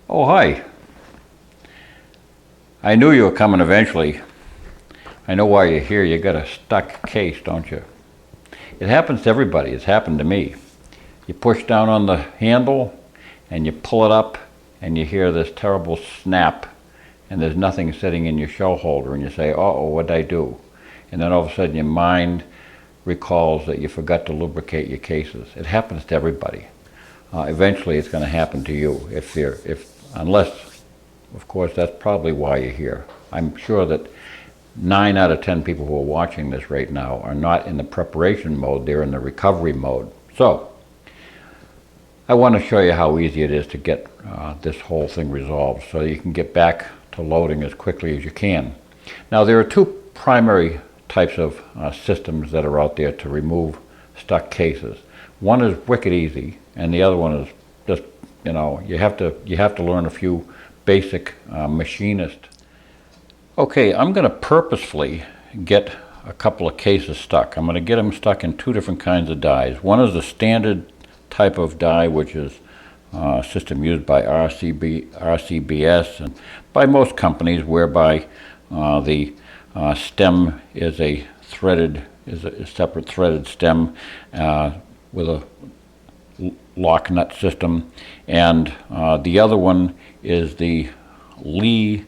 Oh, hi. I knew you were coming eventually. I know why you're here. You got a stuck case, don't you? It happens to everybody. It's happened to me. You push down on the handle and you pull it up and you hear this terrible snap and there's nothing sitting in your shell holder and you say, uh-oh, what'd I do? And then all of a sudden your mind recalls that you forgot to lubricate your cases. It happens to everybody. Eventually it's going to happen to you unless, of course, that's probably why you're here. I'm sure that 9 out of 10 people who are watching this right now are not in the preparation mode, they're in the recovery mode. So, I want to show you how easy it is to get this whole thing resolved so you can get back to loading as quickly as you can. Now, there are two primary types of systems that are out there to remove stuck cases. One is wicked easy, and the other one is just, you have to learn a few basic machinist. Okay, I'm going to purposefully get a couple of cases stuck. I'm going to get them stuck in two different kinds of dies. One is the standard type of die, which is a system used by RCBS and by most companies, whereby the stem is a separate threaded stem with a lock nut system, and the other one is the Lee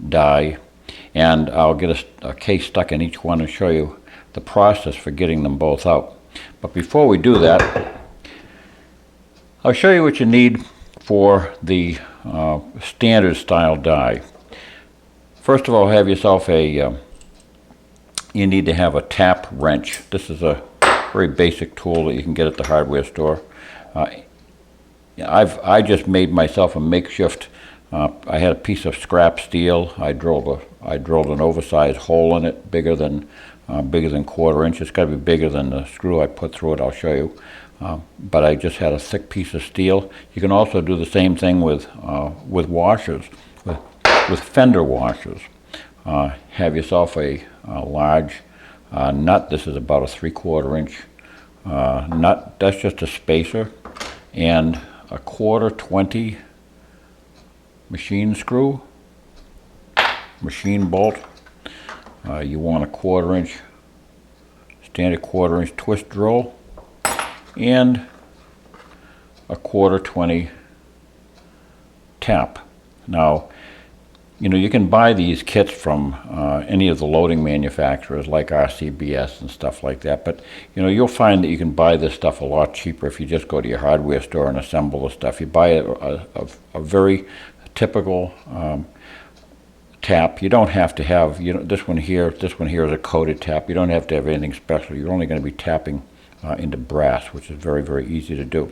die, and I'll get a case stuck in each one and show you the process for getting them both out. But before we do that, I'll show you what you need for the standard style die. First of all, have yourself you need to have a tap wrench. This is a very basic tool that you can get at the hardware store. I just made myself a makeshift. I had a piece of scrap steel. I drilled an oversized hole in it, bigger than 1/4 inch. It's got to be bigger than the screw I put through it. I'll show you. But I just had a thick piece of steel. You can also do the same thing with washers, with fender washers. Have yourself a large nut. This is about a 3/4 inch nut. That's just a spacer, and a 1/4-20 machine screw, machine bolt. You want a 1/4 inch, standard 1/4 inch twist drill, and a 1/4-20 tap. Now, you can buy these kits from any of the loading manufacturers like RCBS and stuff like that, but you'll find that you can buy this stuff a lot cheaper if you just go to your hardware store and assemble the stuff. You buy a very typical tap. You don't have to have, this one here is a coated tap. You don't have to have anything special. You're only going to be tapping into brass, which is very, very easy to do.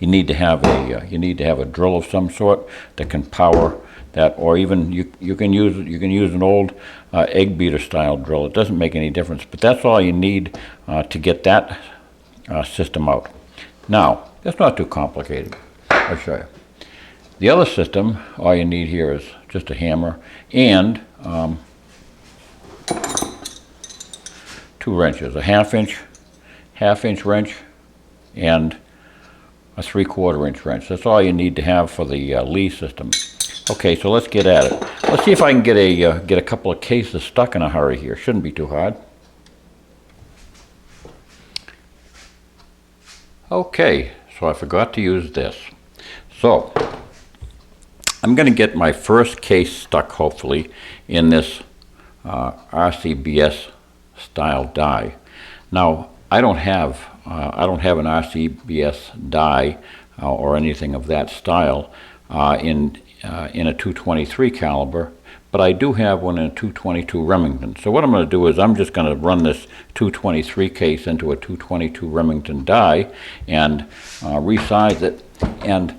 You need to have a drill of some sort that can power that, or even you can use an old egg beater style drill. It doesn't make any difference, but that's all you need to get that system out. Now, that's not too complicated. I'll show you. The other system, all you need here is just a hammer and 2 wrenches, a half-inch wrench and a 3/4 inch wrench. That's all you need to have for the Lee system. Okay, so let's get at it. Let's see if I can get a couple of cases stuck in a hurry here. Shouldn't be too hard. Okay, so I forgot to use this. So I'm going to get my first case stuck, hopefully, in this RCBS style die. Now, I don't have an RCBS die or anything of that style in a 223 caliber, but I do have one in a 222 Remington. So what I'm going to do is I'm just going to run this 223 case into a 222 Remington die and resize it, and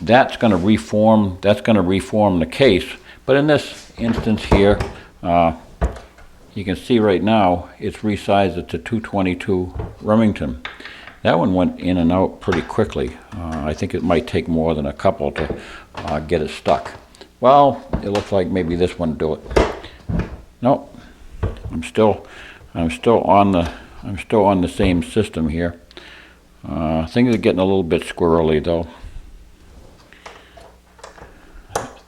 that's going to reform the case. But in this instance here, you can see right now it's resized it to 222 Remington. That one went in and out pretty quickly. I think it might take more than a couple to get it stuck. Well, it looks like maybe this one will do it. Nope. I'm still on the same system here. Things are getting a little bit squirrely though.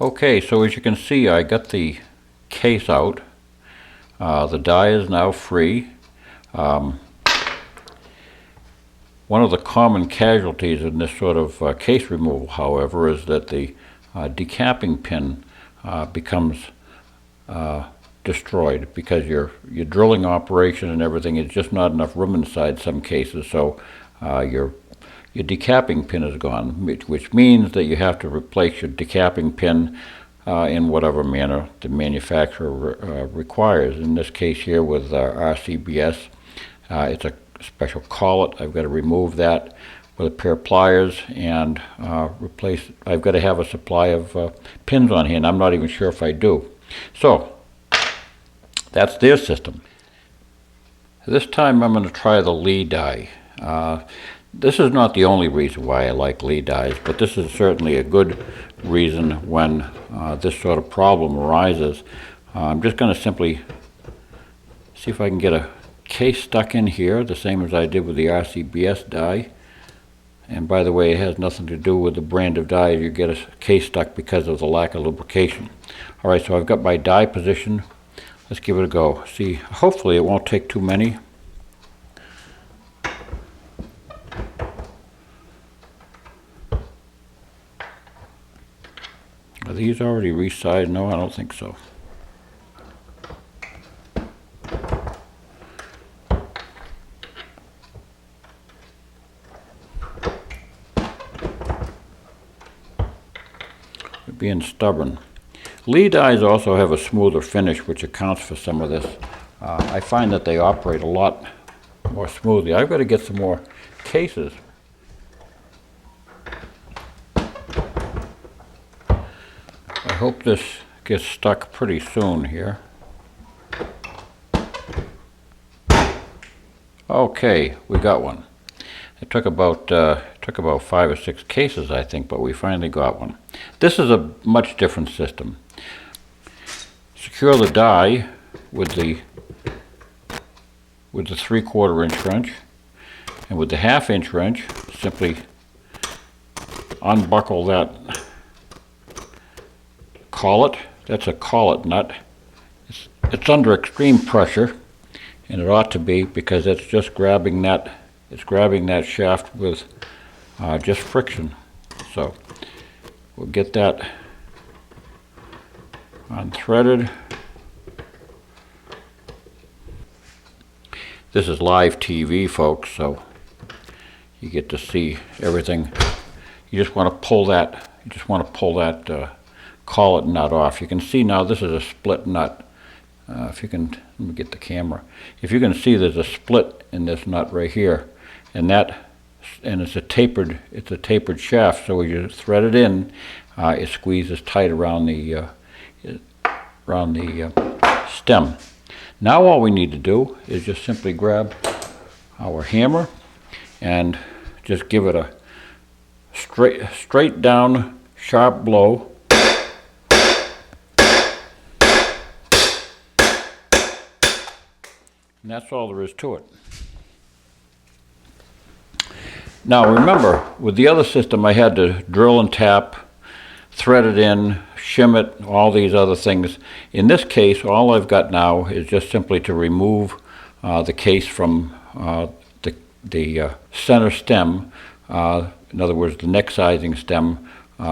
Okay, so as you can see, I got the case out. The die is now free. One of the common casualties in this sort of case removal, however, is that the decapping pin becomes destroyed because your drilling operation and everything is just not enough room inside some cases, so your decapping pin is gone, which means that you have to replace your decapping pin in whatever manner the manufacturer requires. In this case here with RCBS, it's a special collet. I've got to remove that with a pair of pliers and replace it. I've got to have a supply of pins on hand. I'm not even sure if I do. So that's their system. This time I'm going to try the Lee die. This is not the only reason why I like Lee dies, but this is certainly a good reason when this sort of problem arises. I'm just going to simply see if I can get a case stuck in here, the same as I did with the RCBS die. And by the way, it has nothing to do with the brand of die. You get a case stuck because of the lack of lubrication. All right, so I've got my die position. Let's give it a go. See, hopefully it won't take too many. Are these already resized? No, I don't think so. We're being stubborn. Lee dies also have a smoother finish, which accounts for some of this. I find that they operate a lot more smoothly. I've got to get some more cases. I hope this gets stuck pretty soon here. Okay, we got one. It took about 5 or 6 cases, I think, but we finally got one. This is a much different system. Secure the die with the 3/4 inch wrench, and with the 1/2 inch wrench, simply unbuckle that collet. That's a collet nut. It's under extreme pressure, and it ought to be, because it's just grabbing that. It's grabbing that shaft with just friction. So we'll get that unthreaded. This is live TV, folks, so you get to see everything. You just want to pull that. You just want to pull that collet nut off. You can see now this is a split nut. If you can, let me get the camera. If you can see, there's a split in this nut right here, and it's a tapered shaft. So when you thread it in, it squeezes tight around the stem. Now all we need to do is just simply grab our hammer and just give it a straight down sharp blow. And that's all there is to it. Now remember, with the other system I had to drill and tap, thread it in, shim it, all these other things. In this case, all I've got now is just simply to remove the case from the center stem, in other words, the neck sizing stem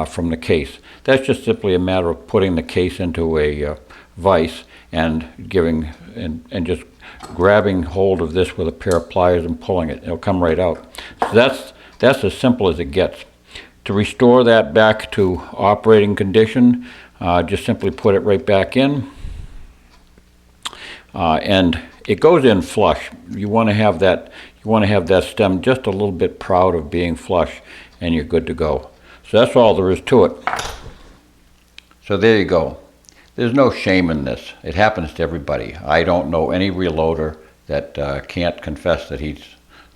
from the case. That's just simply a matter of putting the case into a vise and just grabbing hold of this with a pair of pliers and pulling it. It'll come right out. So that's as simple as it gets. To restore that back to operating condition, just simply put it right back in, and it goes in flush. You want to have that. You want to have that stem just a little bit proud of being flush, and you're good to go. So that's all there is to it. So there you go. There's no shame in this. It happens to everybody. I don't know any reloader that can't confess that he's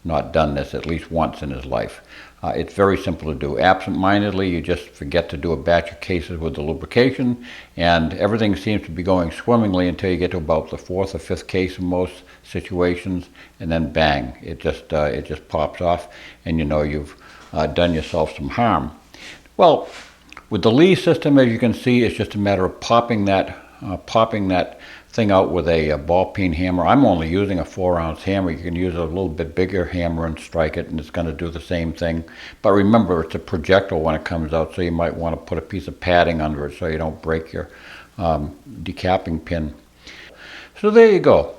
not done this at least once in his life. It's very simple to do. Absent-mindedly, you just forget to do a batch of cases with the lubrication, and everything seems to be going swimmingly until you get to about the 4th or 5th case in most situations, and then bang, it just pops off, and you know you've done yourself some harm. Well, With the Lee system, as you can see, it's just a matter of popping that thing out with a ball peen hammer. I'm only using a 4-ounce hammer. You can use a little bit bigger hammer and strike it, and it's going to do the same thing. But remember, it's a projectile when it comes out, so you might want to put a piece of padding under it so you don't break your decapping pin. So there you go.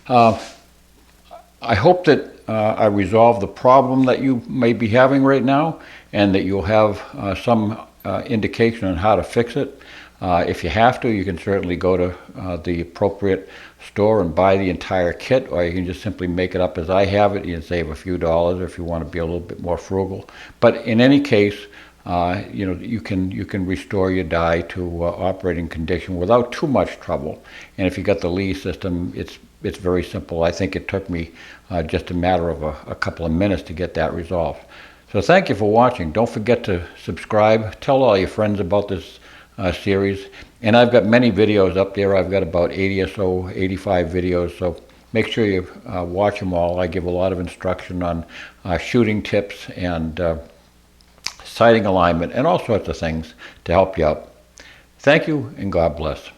I hope that I resolved the problem that you may be having right now, and that you'll have some indication on how to fix it. If you have to, you can certainly go to the appropriate store and buy the entire kit, or you can just simply make it up as I have it. You can save a few dollars if you want to be a little bit more frugal. But in any case, you can restore your die to operating condition without too much trouble. And if you got the Lee system, it's very simple. I think it took me just a matter of a couple of minutes to get that resolved. So thank you for watching. Don't forget to subscribe. Tell all your friends about this series. And I've got many videos up there. I've got about 80 or so, 85 videos. So make sure you watch them all. I give a lot of instruction on shooting tips and sighting alignment and all sorts of things to help you out. Thank you, and God bless.